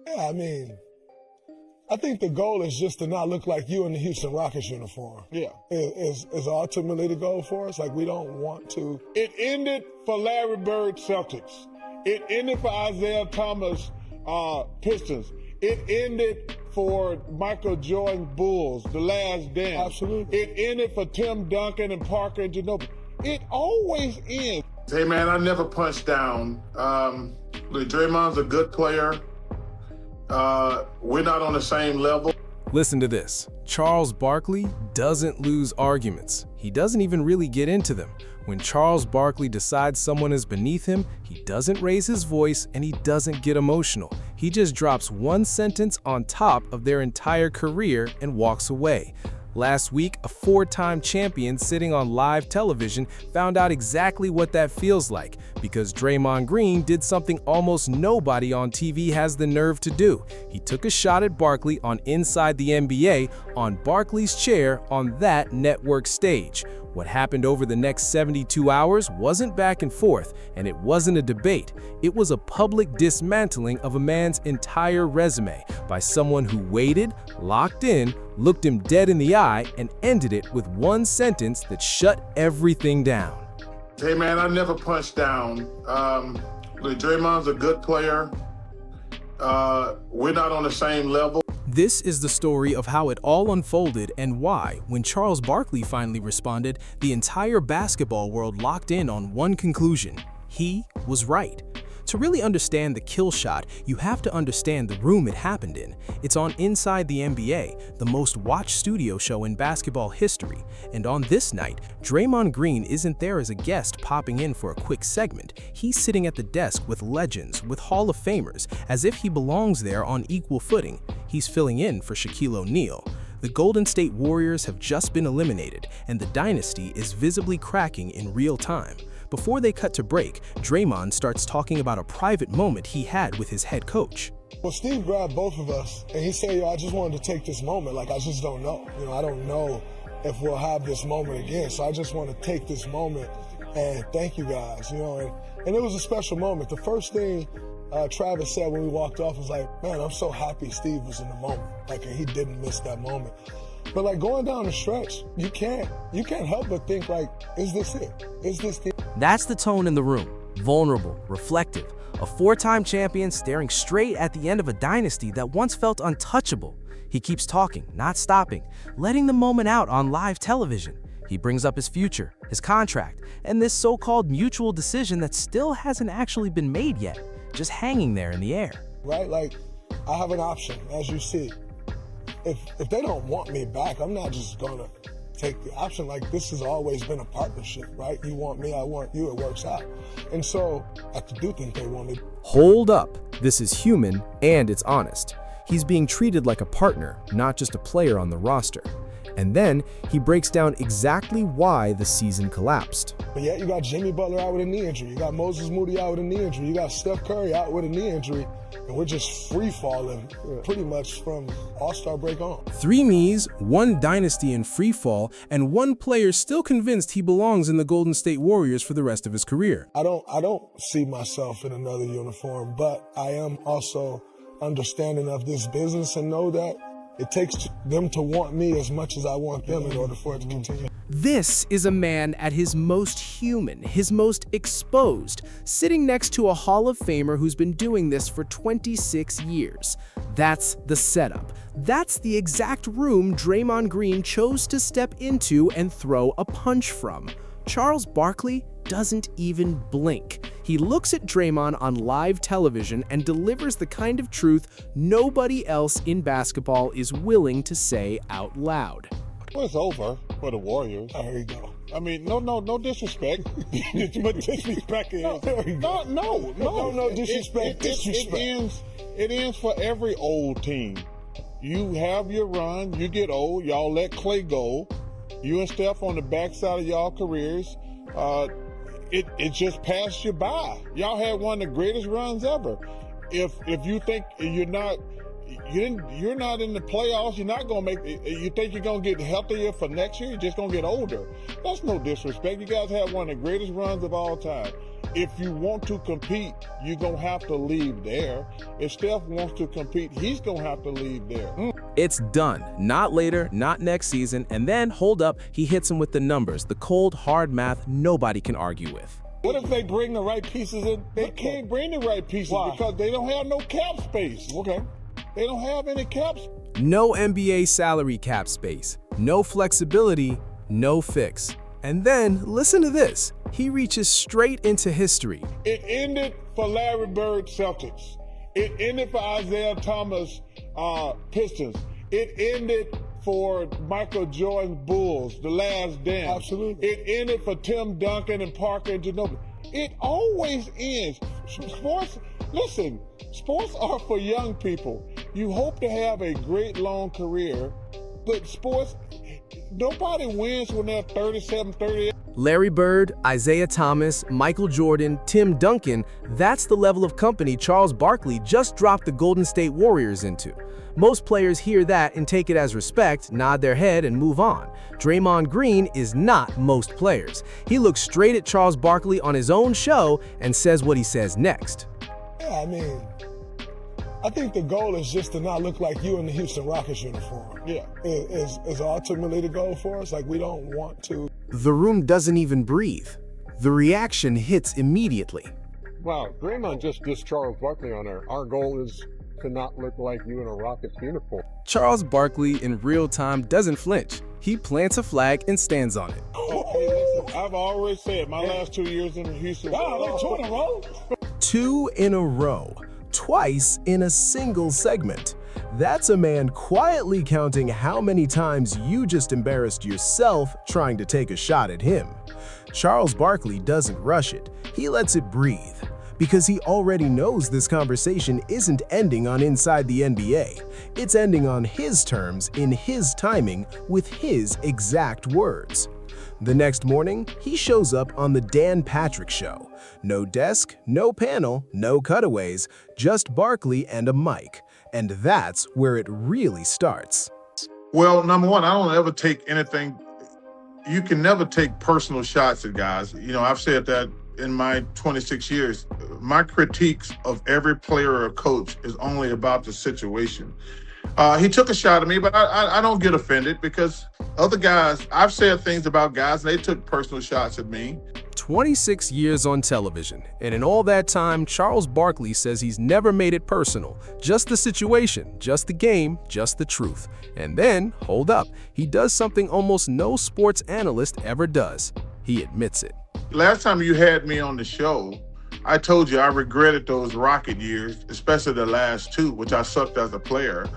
Yeah, I mean, I think the goal is just to not look like you in the Houston Rockets uniform. Yeah. Is ultimately the goal for us. Like, we don't want to. It ended for Larry Bird Celtics. It ended for Isaiah Thomas Pistons. It ended for Michael Jordan Bulls, The Last Dance. Absolutely. It ended for Tim Duncan and Parker and Ginobili. It always ends. Hey, man, I never punched down. Draymond's a good player. We're not on the same level. Listen to this. Charles Barkley doesn't lose arguments. He doesn't even really get into them. When Charles Barkley decides someone is beneath him, he doesn't raise his voice and he doesn't get emotional. He just drops one sentence on top of their entire career and walks away. Last week, a four-time champion sitting on live television found out exactly what that feels like because Draymond Green did something almost nobody on TV has the nerve to do. He took a shot at Barkley on Inside the NBA on Barkley's chair on that network stage. What happened over the next 72 hours wasn't back and forth, and it wasn't a debate. It was a public dismantling of a man's entire resume by someone who waited, locked in, looked him dead in the eye, and ended it with one sentence that shut everything down. Hey, man, I never punched down. Draymond's a good player. We're not on the same level. This is the story of how it all unfolded and why, when Charles Barkley finally responded, the entire basketball world locked in on one conclusion: he was right. To really understand the kill shot, you have to understand the room it happened in. It's on Inside the NBA, the most watched studio show in basketball history. And on this night, Draymond Green isn't there as a guest popping in for a quick segment. He's sitting at the desk with legends, with Hall of Famers, as if he belongs there on equal footing. He's filling in for Shaquille O'Neal. The Golden State Warriors have just been eliminated, and the dynasty is visibly cracking in real time. Before they cut to break, Draymond starts talking about a private moment he had with his head coach. Well, Steve grabbed both of us, and he said, I just wanted to take this moment. Like, I just don't know. I don't know if we'll have this moment again. So I just want to take this moment and thank you guys, and it was a special moment. The first thing Travis said when we walked off was like, man, I'm so happy Steve was in the moment. Like, and he didn't miss that moment. But like going down the stretch, you can't help but think like, is this it? Is this the... That's the tone in the room. Vulnerable, reflective. A four-time champion staring straight at the end of a dynasty that once felt untouchable. He keeps talking, not stopping, letting the moment out on live television. He brings up his future, his contract, and this so-called mutual decision that still hasn't actually been made yet, just hanging there in the air. Right? Like, I have an option, as you see. If they don't want me back, I'm not just gonna take the option. Like, this has always been a partnership, right? You want me, I want you, it works out. And so I do think they want me. Hold up. This is human and it's honest. He's being treated like a partner, not just a player on the roster. And then he breaks down exactly why the season collapsed. But yet you got Jimmy Butler out with a knee injury. You got Moses Moody out with a knee injury. You got Steph Curry out with a knee injury. And we're just free-falling pretty much from All-Star break on. 3 knees, 1 dynasty in free fall, and 1 player still convinced he belongs in the Golden State Warriors for the rest of his career. I don't see myself in another uniform, but I am also understanding of this business and know that it takes them to want me as much as I want them in order for it to continue. This is a man at his most human, his most exposed, sitting next to a Hall of Famer who's been doing this for 26 years. That's the setup. That's the exact room Draymond Green chose to step into and throw a punch from. Charles Barkley doesn't even blink. He looks at Draymond on live television and delivers the kind of truth nobody else in basketball is willing to say out loud. Well, it's over for the Warriors. There you go. I mean, no disrespect. But disrespect is... No disrespect. It ends for every old team. You have your run, you get old, y'all let Clay go. You and Steph on the backside of y'all careers. It just passed you by. Y'all had one of the greatest runs ever. If you think you're not in the playoffs, you're not gonna make. You think you're gonna get healthier for next year? You're just gonna get older. That's no disrespect. You guys had one of the greatest runs of all time. if you want to compete, you're going to have to leave there. If Steph wants to compete, he's going to have to leave there. It's done. Not later, not next season, and then, hold up, he hits him with the numbers, the cold, hard math nobody can argue with. What if they bring the right pieces in? They can't bring the right pieces because they don't have no cap space. Okay. They don't have any cap space. No NBA salary cap space, no flexibility, no fix. And then, listen to this, he reaches straight into history. It ended for Larry Bird Celtics. It ended for Isaiah Thomas Pistons. It ended for Michael Jordan's Bulls, The Last Dance. Absolutely. It ended for Tim Duncan and Parker and Ginobili. It always ends. Sports, listen, sports are for young people. You hope to have a great long career, but sports, nobody wins when they're 37, 38. Larry Bird, Isaiah Thomas, Michael Jordan, Tim Duncan, that's the level of company Charles Barkley just dropped the Golden State Warriors into. Most players hear that and take it as respect, nod their head, and move on. Draymond Green is not most players. He looks straight at Charles Barkley on his own show and says what he says next. Yeah, I mean, I think the goal is just to not look like you in the Houston Rockets uniform. Yeah. Is ultimately the goal for us. Like, we don't want to. The room doesn't even breathe. The reaction hits immediately. Wow, Draymond just dissed Charles Barkley on there. Our goal is to not look like you in a Rockets uniform. Charles Barkley in real time doesn't flinch. He plants a flag and stands on it. Hey, listen, I've always said my last 2 years in Houston. Wow, like 2 in a row? 2 in a row. Twice in a single segment. That's a man quietly counting how many times you just embarrassed yourself trying to take a shot at him. Charles Barkley doesn't rush it. He lets it breathe. Because he already knows this conversation isn't ending on Inside the NBA. It's ending on his terms, in his timing, with his exact words. The next morning, he shows up on the Dan Patrick Show. No desk, no panel, no cutaways, just Barkley and a mic. And that's where it really starts. Well, number one, I don't ever take anything. You can never take personal shots at guys. You know, I've said that in my 26 years. My critiques of every player or coach is only about the situation. He took a shot at me, but I don't get offended because other guys, I've said things about guys and they took personal shots at me. 26 years on television, and in all that time, Charles Barkley says he's never made it personal. Just the situation, just the game, just the truth. And then, hold up, he does something almost no sports analyst ever does. He admits it. Last time you had me on the show, I told you I regretted those Rocket years, especially the last 2, which I sucked as a player.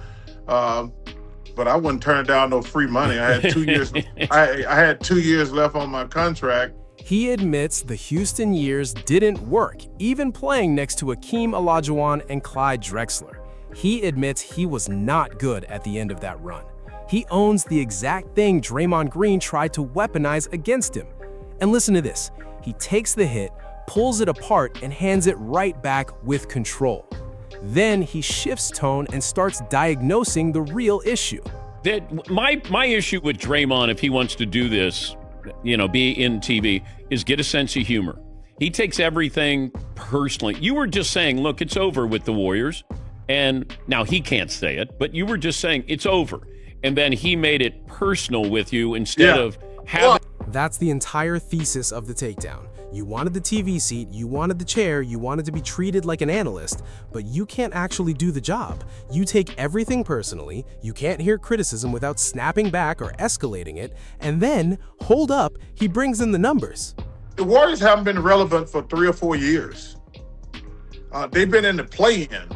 But I wouldn't turn down no free money. I had 2 years. I had 2 years left on my contract. He admits the Houston years didn't work, even playing next to Akeem Olajuwon and Clyde Drexler. He admits he was not good at the end of that run. He owns the exact thing Draymond Green tried to weaponize against him. And listen to this. He takes the hit, pulls it apart, and hands it right back with control. Then he shifts tone and starts diagnosing the real issue. My issue with Draymond, if he wants to do this, be in TV, is get a sense of humor. He takes everything personally. You were just saying, look, it's over with the Warriors. And now he can't say it, but you were just saying it's over. And then he made it personal with you instead of having... That's the entire thesis of the takedown. You wanted the TV seat, you wanted the chair, you wanted to be treated like an analyst, but you can't actually do the job. You take everything personally, you can't hear criticism without snapping back or escalating it, and then, hold up, he brings in the numbers. The Warriors haven't been relevant for 3 or 4 years. They've been in the play-in.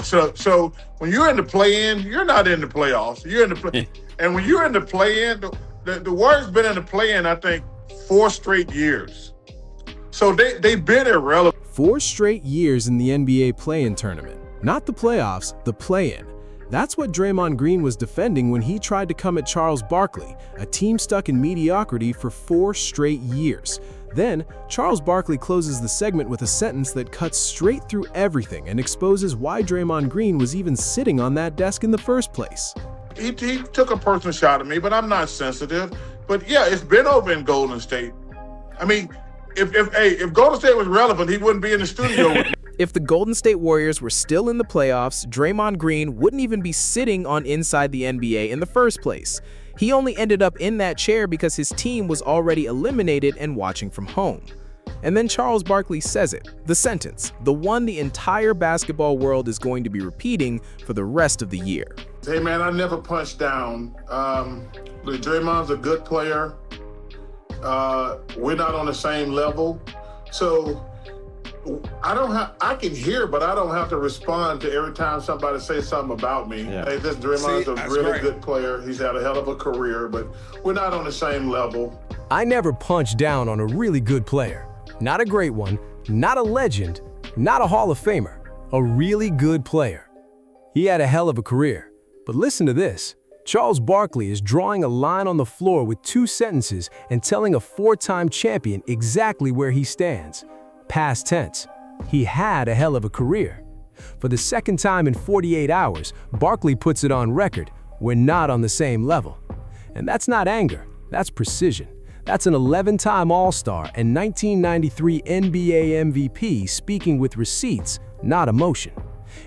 So when you're in the play-in, you're not in the playoffs. You're in the play, and when you're in the play-in, the Warriors been in the play-in, I think, 4 straight years. So they've been irrelevant. 4 straight years in the NBA play-in tournament. Not the playoffs, the play-in. That's what Draymond Green was defending when he tried to come at Charles Barkley, a team stuck in mediocrity for 4 straight years. Then, Charles Barkley closes the segment with a sentence that cuts straight through everything and exposes why Draymond Green was even sitting on that desk in the first place. He took a personal shot at me, but I'm not sensitive. But yeah, it's been over in Golden State. I mean, if Golden State was relevant, he wouldn't be in the studio with me. If the Golden State Warriors were still in the playoffs, Draymond Green wouldn't even be sitting on Inside the NBA in the first place. He only ended up in that chair because his team was already eliminated and watching from home. And then Charles Barkley says it, the sentence, the one the entire basketball world is going to be repeating for the rest of the year. Hey man, I never punched down. Look, Draymond's a good player. We're not on the same level. So I can hear, but I don't have to respond to every time somebody says something about me. Yeah. Hey, this Draymond's a really good player. He's had a hell of a career, but we're not on the same level. I never punched down on a really good player. Not a great one, not a legend, not a Hall of Famer. A really good player. He had a hell of a career. But listen to this. Charles Barkley is drawing a line on the floor with 2 sentences and telling a 4-time champion exactly where he stands. Past tense. He had a hell of a career. For the second time in 48 hours, Barkley puts it on record. We're not on the same level. And that's not anger, that's precision. That's an 11-time All-Star and 1993 NBA MVP speaking with receipts, not emotion.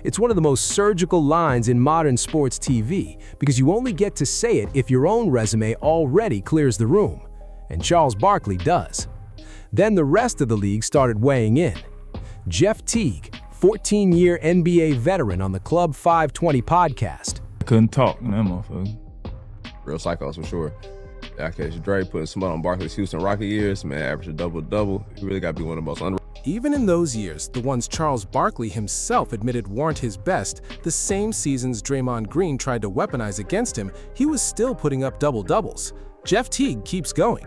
It's one of the most surgical lines in modern sports TV because you only get to say it if your own resume already clears the room. And Charles Barkley does. Then the rest of the league started weighing in. Jeff Teague, 14-year NBA veteran on the Club 520 podcast. Couldn't talk, that motherfucker. Real psychos for sure. I catch Dre putting smut on Barkley's Houston Rocket years, man, average a double-double. He really got to be one of the most Even in those years, the ones Charles Barkley himself admitted weren't his best, the same seasons Draymond Green tried to weaponize against him, he was still putting up double-doubles. Jeff Teague keeps going.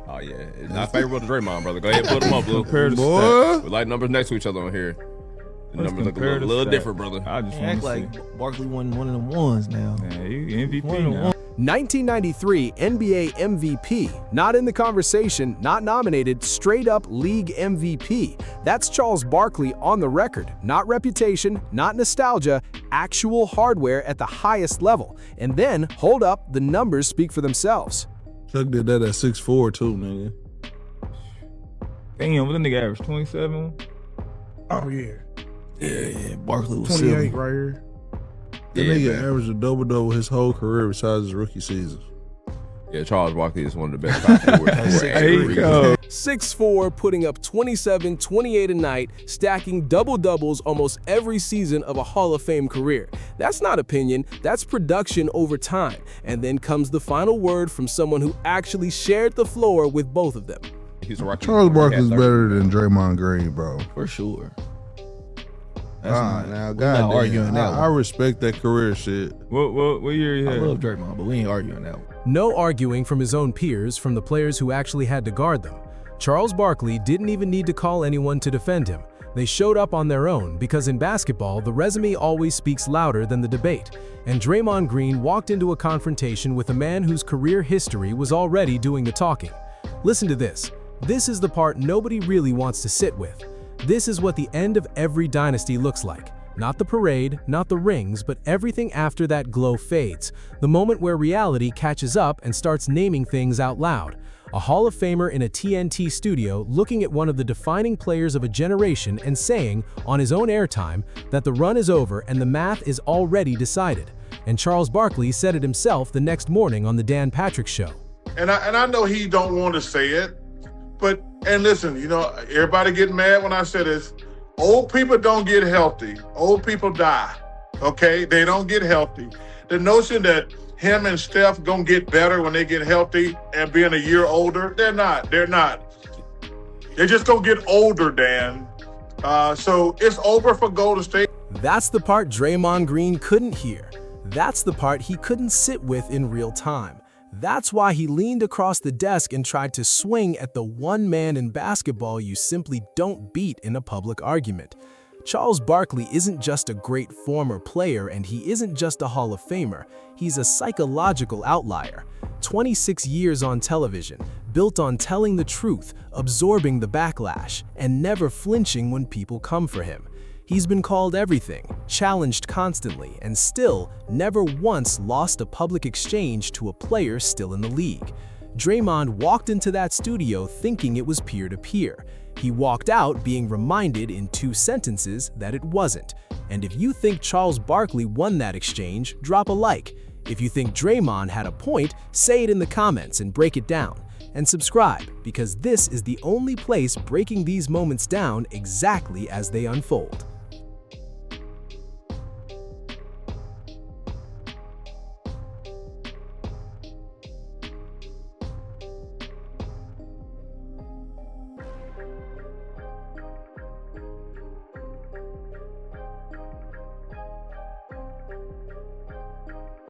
Oh yeah, it's not favorable to Draymond, brother. Go ahead and put them up, Blue. Boy. We like numbers next to each other on here. The numbers look a little different, brother. I just Act want to like Barkley won one of them ones now. Yeah, you MVP One of them now. ones. 1993 NBA MVP, not in the conversation, not nominated, straight up league MVP. That's Charles Barkley on the record, not reputation, not nostalgia, actual hardware at the highest level. And then, hold up, the numbers speak for themselves. Chuck did that at 6'4" too, nigga. Damn, what that nigga average? 27? Oh yeah. Yeah, Barkley was 28 silver. right here. That Yeah, nigga man. averaged a double-double his whole career besides his rookie season. Yeah, Charles Barkley is one of the best power forwards. There you go. 6'4", putting up 27, 28 a night, stacking double-doubles almost every season of a Hall of Fame career. That's not opinion, that's production over time. And then comes the final word from someone who actually shared the floor with both of them. He's a Rocky. Charles Barkley's better than Draymond Green, bro. For sure. Now, not goddamn, arguing that I one. respect that career shit. What year he I had? love Draymond, but we ain't arguing that one. No arguing from his own peers, from the players who actually had to guard them. Charles Barkley didn't even need to call anyone to defend him. They showed up on their own because in basketball, the resume always speaks louder than the debate. And Draymond Green walked into a confrontation with a man whose career history was already doing the talking. Listen to this. This is the part nobody really wants to sit with. This is what the end of every dynasty looks like. Not the parade, not the rings, but everything after that glow fades. The moment where reality catches up and starts naming things out loud. A Hall of Famer in a TNT studio looking at one of the defining players of a generation and saying, on his own airtime, that the run is over and the math is already decided. And Charles Barkley said it himself the next morning on the Dan Patrick Show. And I know he don't want to say it, but, and listen, you know, everybody get mad when I say this. Old people don't get healthy. Old people die, okay? They don't get healthy. The notion that him and Steph gonna get better when they get healthy and being a year older, they're not. They're just gonna get older, Dan. So it's over for Golden State. That's the part Draymond Green couldn't hear. That's the part he couldn't sit with in real time. That's why he leaned across the desk and tried to swing at the one man in basketball you simply don't beat in a public argument. Charles Barkley isn't just a great former player, and he isn't just a Hall of Famer. He's a psychological outlier. 26 years on television, built on telling the truth, absorbing the backlash, and never flinching when people come for him. He's been called everything, challenged constantly, and still never once lost a public exchange to a player still in the league. Draymond walked into that studio thinking it was peer-to-peer. He walked out being reminded in 2 sentences that it wasn't. And if you think Charles Barkley won that exchange, drop a like. If you think Draymond had a point, say it in the comments and break it down. And subscribe, because this is the only place breaking these moments down exactly as they unfold.